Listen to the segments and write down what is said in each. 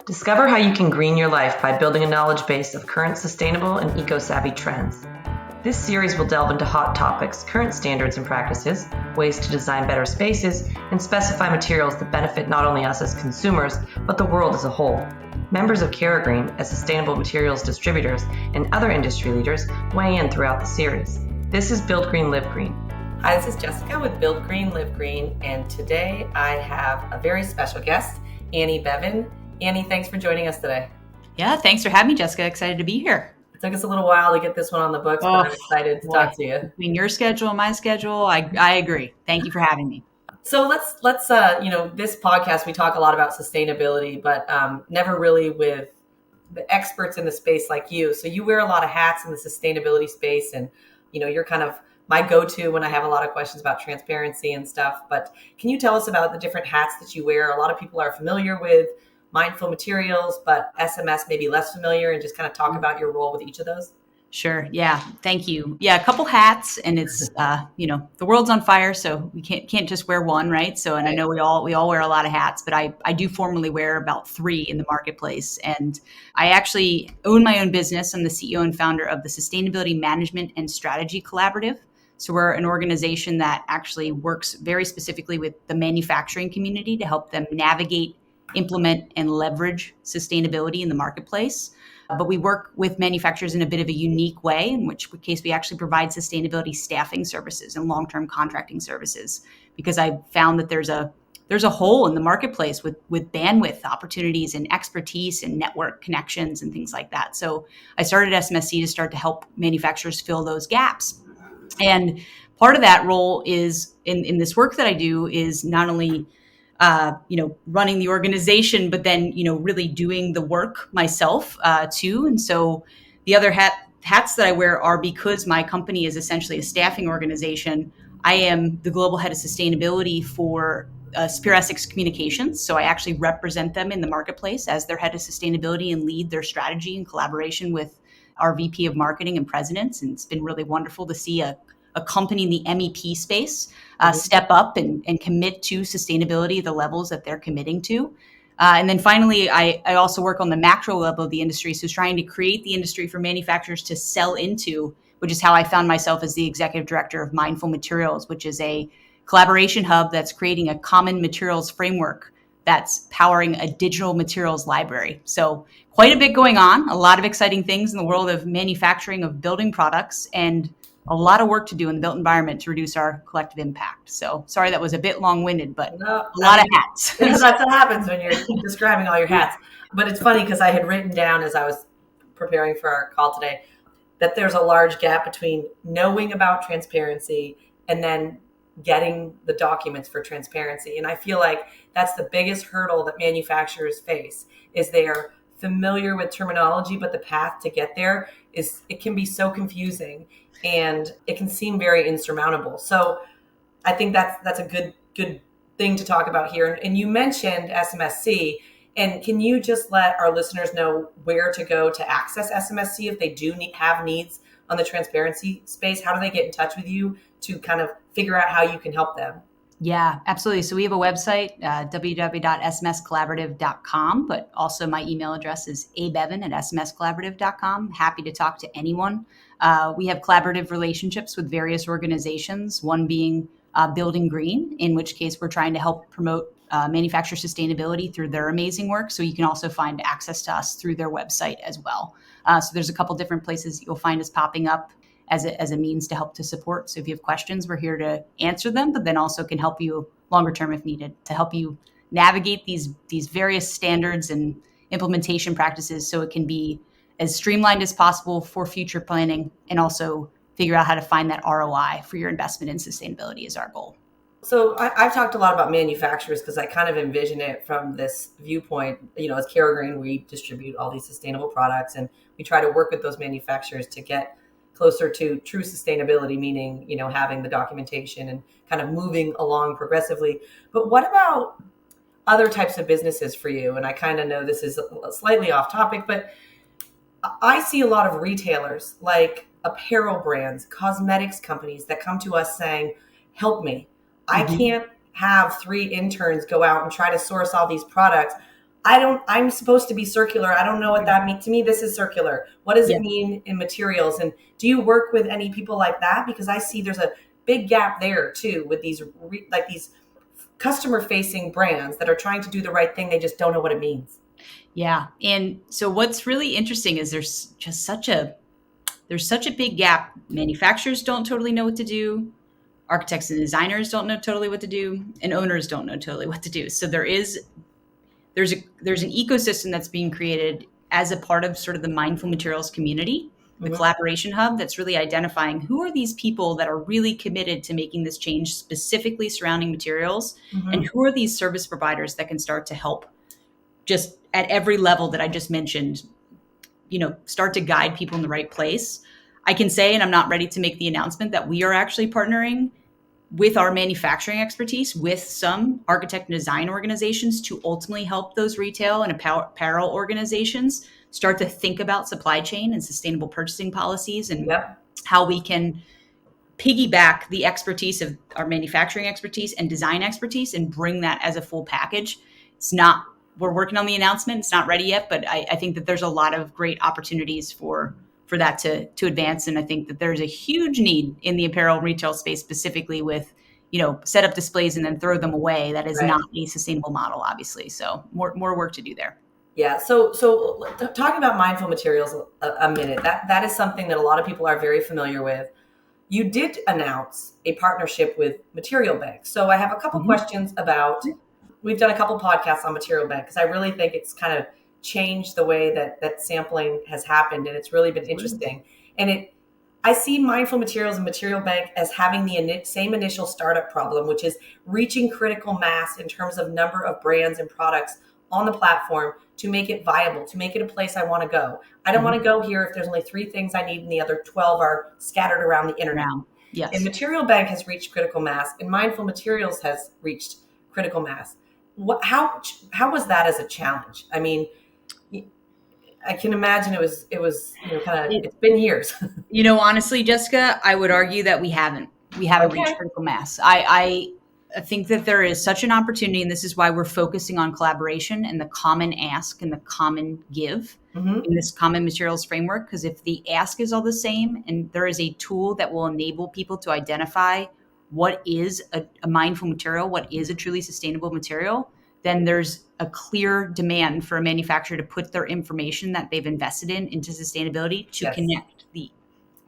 Discover how you can green your life by building a knowledge base of current sustainable and eco-savvy trends. This series will delve into hot topics, current standards and practices, ways to design better spaces, and specify materials that benefit not only us as consumers, but the world as a whole. Members of CaraGreen, as sustainable materials distributors, and other industry leaders weigh in throughout the series. This is Build Green, Live Green. Hi, this is Jessica with Build Green, Live Green, and today I have a very special guest, Annie Bevan. Annie, thanks for joining us today. Yeah, thanks for having me, Jessica. Excited to be here. It took us a little while to get this one on the books, but I'm excited to talk to you. Between your schedule and my schedule, I agree. Thank you for having me. So let's this podcast, we talk a lot about sustainability, but never really with the experts in the space like you. So you wear a lot of hats in the sustainability space, and you're kind of my go-to when I have a lot of questions about transparency and stuff. But can you tell us about the different hats that you wear? A lot of people are familiar with mindful materials, but SMS may be less familiar, and just kind of talk about your role with each of those. Sure. Yeah. Thank you. Yeah. A couple hats, and it's, the world's on fire, so we can't just wear one. Right. So, and I know we all wear a lot of hats, but I do formally wear about 3 in the marketplace. And I actually own my own business. I'm the CEO and founder of the Sustainability Management and Strategy Collaborative. So we're an organization that actually works very specifically with the manufacturing community to help them navigate, implement, and leverage sustainability in the marketplace. But we work with manufacturers in a bit of a unique way, in which case we actually provide sustainability staffing services and long-term contracting services, because I found that there's a hole in the marketplace with bandwidth opportunities and expertise and network connections and things like that. So I started SMSC to start to help manufacturers fill those gaps. And part of that role is in this work that I do is not only running the organization, but then, really doing the work myself, too. And so the other hats that I wear are, because my company is essentially a staffing organization, I am the global head of sustainability for Spear Essex Communications. So I actually represent them in the marketplace as their head of sustainability and lead their strategy in collaboration with our VP of marketing and presidents. And it's been really wonderful to see a company in the MEP space step up and commit to sustainability at the levels that they're committing to. And then finally, I also work on the macro level of the industry. So trying to create the industry for manufacturers to sell into, which is how I found myself as the executive director of Mindful Materials, which is a collaboration hub that's creating a common materials framework that's powering a digital materials library. So quite a bit going on, a lot of exciting things in the world of manufacturing of building products, and a lot of work to do in the built environment to reduce our collective impact. So sorry that was a bit long-winded, but a lot of hats. That's what happens when you're describing all your hats. But it's funny because I had written down as I was preparing for our call today that there's a large gap between knowing about transparency and then getting the documents for transparency. And I feel like that's the biggest hurdle that manufacturers face, is they're familiar with terminology, but the path to get there it can be so confusing and it can seem very insurmountable. So I think that's a good thing to talk about here. And you mentioned SMSC, and can you just let our listeners know where to go to access SMSC if they do have needs on the transparency space? How do they get in touch with you to kind of figure out how you can help them? Yeah, absolutely. So we have a website, www.smscollaborative.com, but also my email address is abevan@smscollaborative.com. Happy to talk to anyone. We have collaborative relationships with various organizations, one being Building Green, in which case we're trying to help promote manufacturer sustainability through their amazing work. So you can also find access to us through their website as well. So there's a couple different places you'll find us popping up as a means to help to support. So if you have questions, we're here to answer them, but then also can help you longer term if needed to help you navigate these various standards and implementation practices so it can be as streamlined as possible for future planning, and also figure out how to find that ROI for your investment in sustainability is our goal. So I've talked a lot about manufacturers because I kind of envision it from this viewpoint. As CaraGreen, we distribute all these sustainable products, and we try to work with those manufacturers to get closer to true sustainability, meaning, having the documentation and kind of moving along progressively. But what about other types of businesses for you? And I kind of know this is slightly off topic, but I see a lot of retailers like apparel brands, cosmetics companies that come to us saying, help me. I can't have 3 interns go out and try to source all these products. I'm supposed to be circular. I don't know what that means. To me, this is circular. What does it mean in materials? And do you work with any people like that? Because I see there's a big gap there too with these customer facing brands that are trying to do the right thing. They just don't know what it means. Yeah. And so what's really interesting is there's such a big gap. Manufacturers don't totally know what to do. Architects and designers don't know totally what to do, and owners don't know totally what to do. So there's an ecosystem that's being created as a part of sort of the mindful materials community, the collaboration hub that's really identifying who are these people that are really committed to making this change specifically surrounding materials, and who are these service providers that can start to help just at every level that I just mentioned, start to guide people in the right place. I can say, and I'm not ready to make the announcement, that we are actually partnering with our manufacturing expertise with some architect and design organizations to ultimately help those retail and apparel organizations start to think about supply chain and sustainable purchasing policies, and how we can piggyback the expertise of our manufacturing expertise and design expertise and bring that as a full package. We're working on the announcement. It's not ready yet, but I think that there's a lot of great opportunities for that to advance. And I think that there's a huge need in the apparel retail space, specifically with, set up displays and then throw them away. That is not a sustainable model, obviously. So more work to do there. Yeah. So talking about mindful materials a minute, that is something that a lot of people are very familiar with. You did announce a partnership with Material Bank. So I have a couple questions about, we've done a couple podcasts on Material Bank because I really think it's kind of changed the way that sampling has happened, and it's really been interesting. And I see mindful materials and Material Bank as having the same initial startup problem, which is reaching critical mass in terms of number of brands and products on the platform to make it viable, to make it a place I want to go. I don't want to go here if there's only 3 things I need and the other 12 are scattered around the internet. Yes. And Material Bank has reached critical mass, and mindful materials has reached critical mass. How was that as a challenge? I mean, I can imagine it was it's been years. Honestly, Jessica, I would argue that we haven't reached critical mass. I think that there is such an opportunity, and this is why we're focusing on collaboration and the common ask and the common give in this common materials framework. Because if the ask is all the same and there is a tool that will enable people to identify what is a mindful material, what is a truly sustainable material, then there's a clear demand for a manufacturer to put their information that they've invested into sustainability to connect the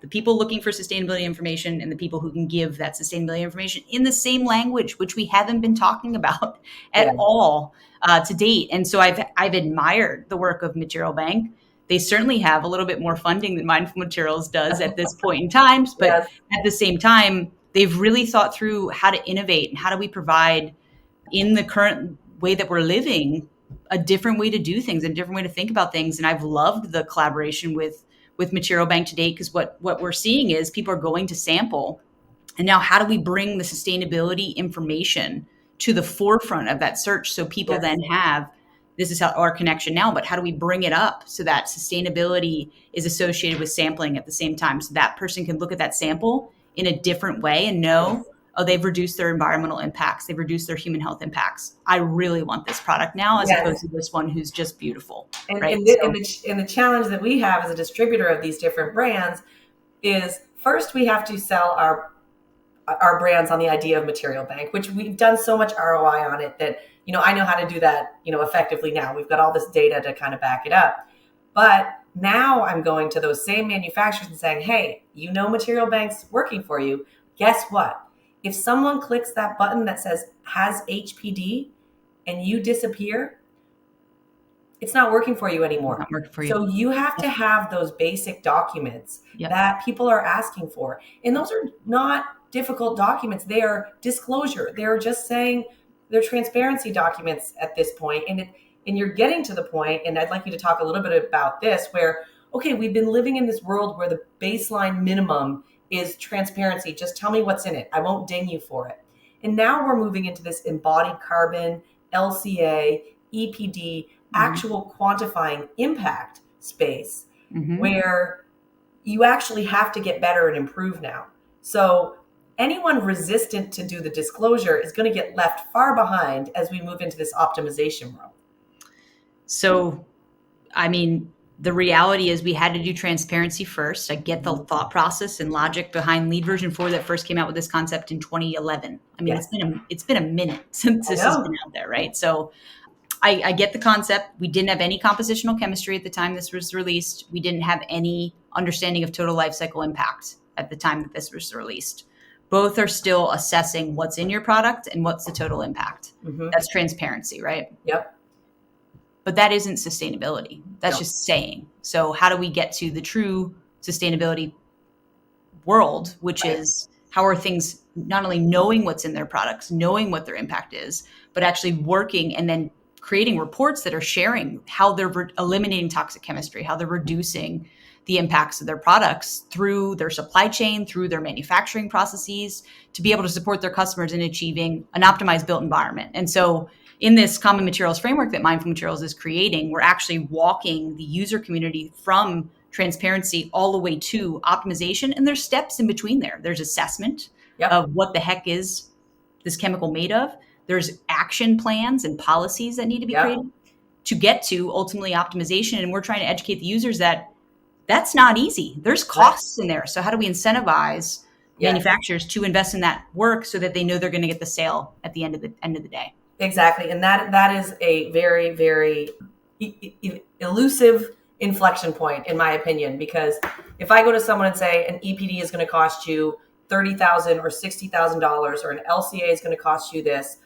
people looking for sustainability information and the people who can give that sustainability information in the same language, which we haven't been talking about at all to date. And so I've admired the work of Material Bank. They certainly have a little bit more funding than Mindful Materials does at this point in time, but at the same time, they've really thought through how to innovate and how do we provide, in the current way that we're living, a different way to do things, a different way to think about things. And I've loved the collaboration with Material Bank to date, because what we're seeing is people are going to sample. And now how do we bring the sustainability information to the forefront of that search so people then have, this is how our connection now, but how do we bring it up so that sustainability is associated with sampling at the same time, so that person can look at that sample in a different way and know, oh, they've reduced their environmental impacts, they've reduced their human health impacts. I really want this product now, as opposed to this one who's just beautiful. And, right? and the challenge that we have as a distributor of these different brands is, first we have to sell our brands on the idea of Material Bank, which we've done so much ROI on it that, I know how to do that, effectively now. We've got all this data to kind of back it up. But now I'm going to those same manufacturers and saying, hey, Material Bank's working for you. Guess what? If someone clicks that button that says has HPD and you disappear, it's not working for you anymore. Not working for you. So you have to have those basic documents that people are asking for. And those are not difficult documents. They are disclosure. They're just saying they're transparency documents at this point. And you're getting to the point, and I'd like you to talk a little bit about this, where, okay, we've been living in this world where the baseline minimum is transparency. Just tell me what's in it. I won't ding you for it. And now we're moving into this embodied carbon, LCA, EPD, actual quantifying impact space, where you actually have to get better and improve now. So anyone resistant to do the disclosure is going to get left far behind as we move into this optimization world. So, I mean, the reality is we had to do transparency first. I get the thought process and logic behind Lead version 4 that first came out with this concept in 2011. I mean, it's been a minute since this has been out there, right? So I get the concept. We didn't have any compositional chemistry at the time this was released. We didn't have any understanding of total life cycle impact at the time that this was released. Both are still assessing what's in your product and what's the total impact. That's transparency, right? Yep. But that isn't sustainability. That's just saying. So how do we get to the true sustainability world, which is how are things not only knowing what's in their products, knowing what their impact is, but actually working and then creating reports that are sharing how they're eliminating toxic chemistry, how they're reducing the impacts of their products through their supply chain, through their manufacturing processes, to be able to support their customers in achieving an optimized built environment. And so in this common materials framework that Mindful Materials is creating, we're actually walking the user community from transparency all the way to optimization. And there's steps in between there. There's assessment of what the heck is this chemical made of. There's action plans and policies that need to be created to get to ultimately optimization. And we're trying to educate the users that that's not easy. There's costs in there. So how do we incentivize manufacturers to invest in that work so that they know they're going to get the sale at the end of the day? Exactly. And that is a very, very elusive inflection point, in my opinion, because if I go to someone and say an EPD is going to cost you $30,000 or $60,000 or an LCA is going to cost you this,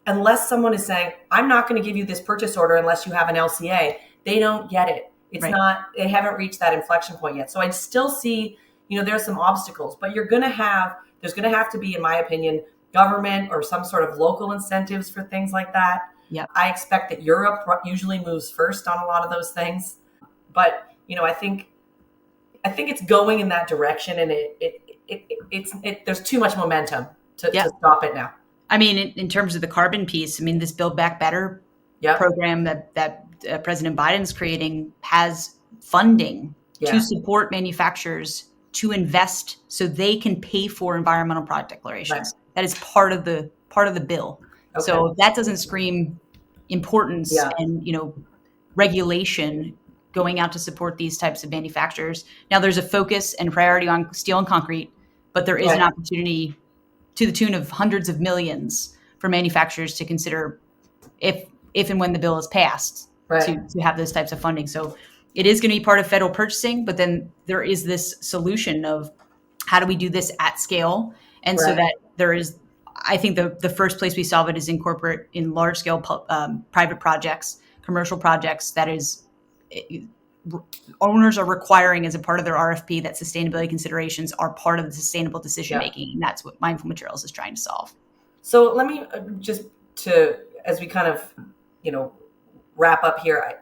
unless someone is saying, I'm not going to give you this purchase order unless you have an LCA, they don't get it. It's not, they haven't reached that inflection point yet. So I still see, there's some obstacles, but there's going to have to be, in my opinion, government or some sort of local incentives for things like that. Yep. I expect that Europe usually moves first on a lot of those things, but I think it's going in that direction, and there's too much momentum to stop it now. I mean, in terms of the carbon piece, I mean, this Build Back Better program that President Biden's creating has funding to support manufacturers to invest so they can pay for environmental product declarations. That is part of the bill. Okay. So that doesn't scream importance and regulation going out to support these types of manufacturers. Now there's a focus and priority on steel and concrete, but there is an opportunity to the tune of hundreds of millions for manufacturers to consider if and when the bill is passed to have those types of funding. So it is going to be part of federal purchasing, but then there is this solution of how do we do this at scale? And so that there is, I think the first place we solve it is in large scale private projects, commercial projects that is owners are requiring as a part of their RFP that sustainability considerations are part of the sustainable decision making. And that's what Mindful Materials is trying to solve. So let me as we kind of, wrap up here,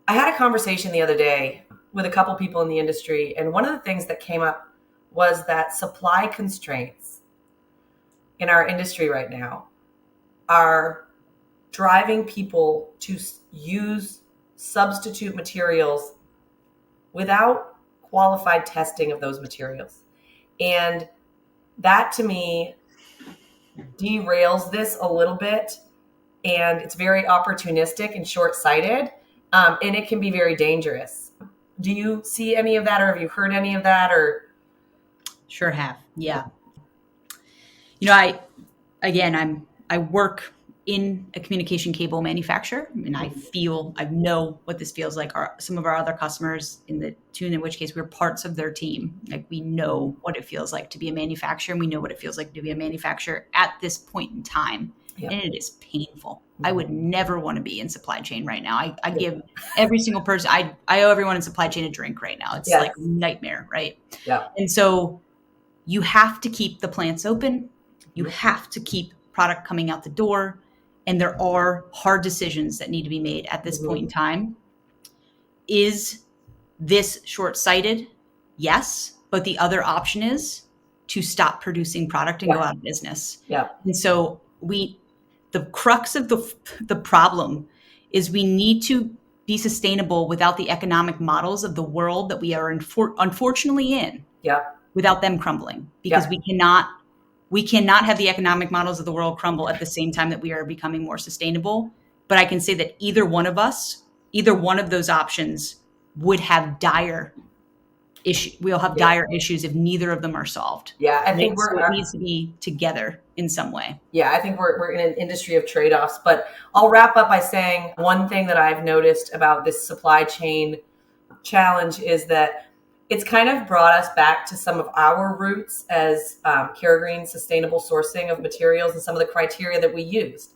I had a conversation the other day with a couple people in the industry. And one of the things that came up was that supply constraints in our industry right now are driving people to use substitute materials without qualified testing of those materials. And that to me derails this a little bit. And it's very opportunistic and short-sighted. And it can be very dangerous. Do you see any of that, or have you heard any of that? Or Sure have. Yeah. I work in a communication cable manufacturer, and I know what this feels like. Some of our other customers, in which case we're parts of their team. Like, we know what it feels like to be a manufacturer, and we know what it feels like to be a manufacturer at this point in time. And it is painful. I would never want to be in supply chain right now. I give every single person, I owe everyone in supply chain a drink right now. It's like a nightmare, right? Yeah. And so you have to keep the plants open. You have to keep product coming out the door. And there are hard decisions that need to be made at this point in time. Is this short-sighted? Yes. But the other option is to stop producing product and go out of business. Yeah. And so the crux of the problem is we need to be sustainable without the economic models of the world that we are unfortunately in. Yeah. Without them crumbling, because we cannot have the economic models of the world crumble at the same time that we are becoming more sustainable. But I can say that either one of those options would have dire we'll have dire issues if neither of them are solved. Yeah, I think so it needs to be together in some way. Yeah, I think we're in an industry of trade-offs. But I'll wrap up by saying one thing that I've noticed about this supply chain challenge is that it's kind of brought us back to some of our roots as Care Green sustainable sourcing of materials and some of the criteria that we used.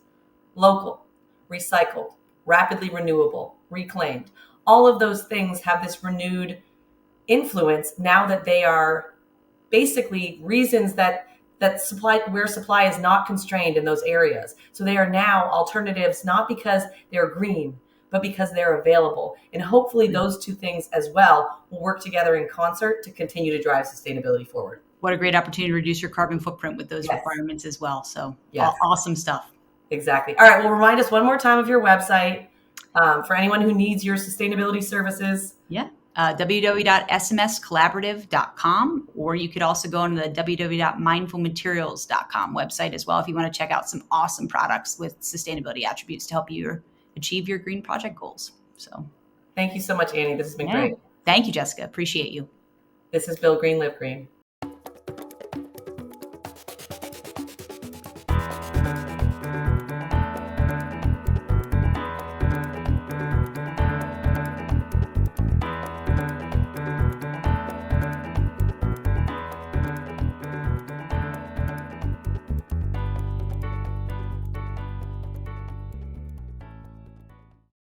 Local, recycled, rapidly renewable, reclaimed. All of those things have this renewed influence now that they are basically reasons that supply is not constrained in those areas. So they are now alternatives, not because they're green, but because they're available. And hopefully those two things as well will work together in concert to continue to drive sustainability forward. What a great opportunity to reduce your carbon footprint with those requirements as well. So awesome stuff. Exactly. All right. Well, remind us one more time of your website for anyone who needs your sustainability services. Yeah. www.smscollaborative.com, or you could also go on the www.mindfulmaterials.com website as well if you want to check out some awesome products with sustainability attributes to help you achieve your green project goals. So thank you so much, Annie. This has been great. Thank you, Jessica. Appreciate you. This is Build Green, Live Green.